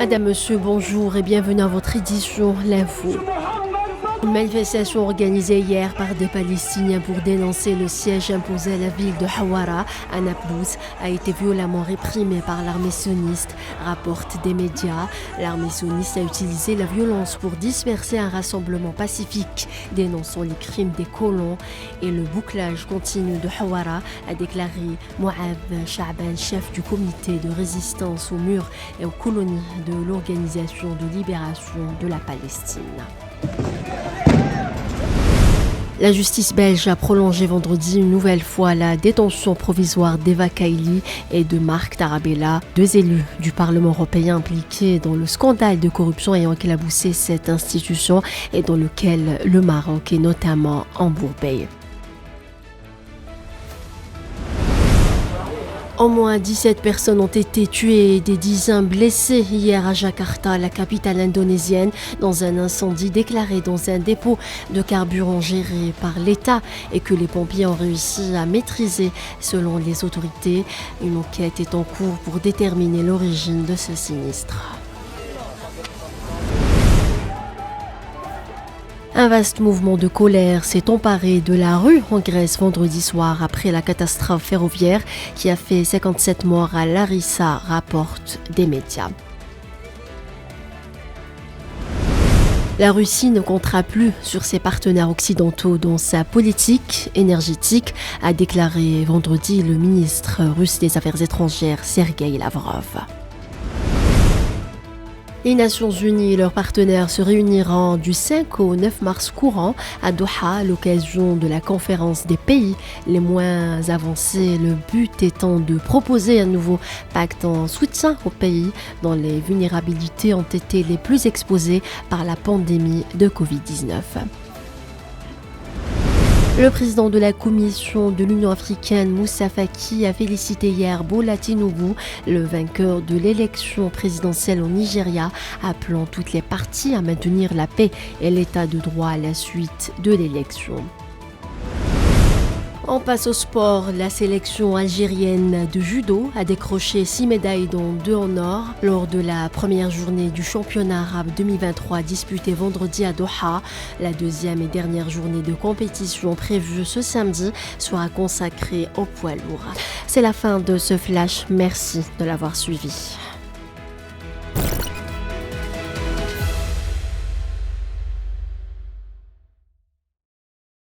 Madame, Monsieur, bonjour et bienvenue à votre édition L'Info. Une manifestation organisée hier par des Palestiniens pour dénoncer le siège imposé à la ville de Hawara, à Naplouse, a été violemment réprimée par l'armée sioniste, rapportent des médias. L'armée sioniste a utilisé la violence pour disperser un rassemblement pacifique, dénonçant les crimes des colons et le bouclage continu de Hawara, a déclaré Mouab Sha'ban, chef du comité de résistance aux murs et aux colonies de l'Organisation de libération de la Palestine. La justice belge a prolongé vendredi une nouvelle fois la détention provisoire d'Eva Kaili et de Marc Tarabella, deux élus du Parlement européen impliqués dans le scandale de corruption ayant éclaboussé cette institution et dans lequel le Maroc est notamment embourbé. Au moins 17 personnes ont été tuées et des dizaines blessées hier à Jakarta, la capitale indonésienne, dans un incendie déclaré dans un dépôt de carburant géré par l'État et que les pompiers ont réussi à maîtriser selon les autorités. Une enquête est en cours pour déterminer l'origine de ce sinistre. Un vaste mouvement de colère s'est emparé de la rue en Grèce vendredi soir après la catastrophe ferroviaire qui a fait 57 morts à Larissa, rapportent des médias. La Russie ne comptera plus sur ses partenaires occidentaux dans sa politique énergétique, a déclaré vendredi le ministre russe des Affaires étrangères Sergueï Lavrov. Les Nations Unies et leurs partenaires se réuniront du 5 au 9 mars courant à Doha à l'occasion de la conférence des pays les moins avancés, le but étant de proposer un nouveau pacte en soutien aux pays dont les vulnérabilités ont été les plus exposées par la pandémie de Covid-19. Le président de la Commission de l'Union africaine, Moussa Faki, a félicité hier Bola Tinubu, le vainqueur de l'élection présidentielle au Nigeria, appelant toutes les parties à maintenir la paix et l'état de droit à la suite de l'élection. On passe au sport. La sélection algérienne de judo a décroché 6 médailles dont 2 en or lors de la première journée du championnat arabe 2023 disputée vendredi à Doha. La deuxième et dernière journée de compétition prévue ce samedi sera consacrée au poids lourd. C'est la fin de ce flash. Merci de l'avoir suivi.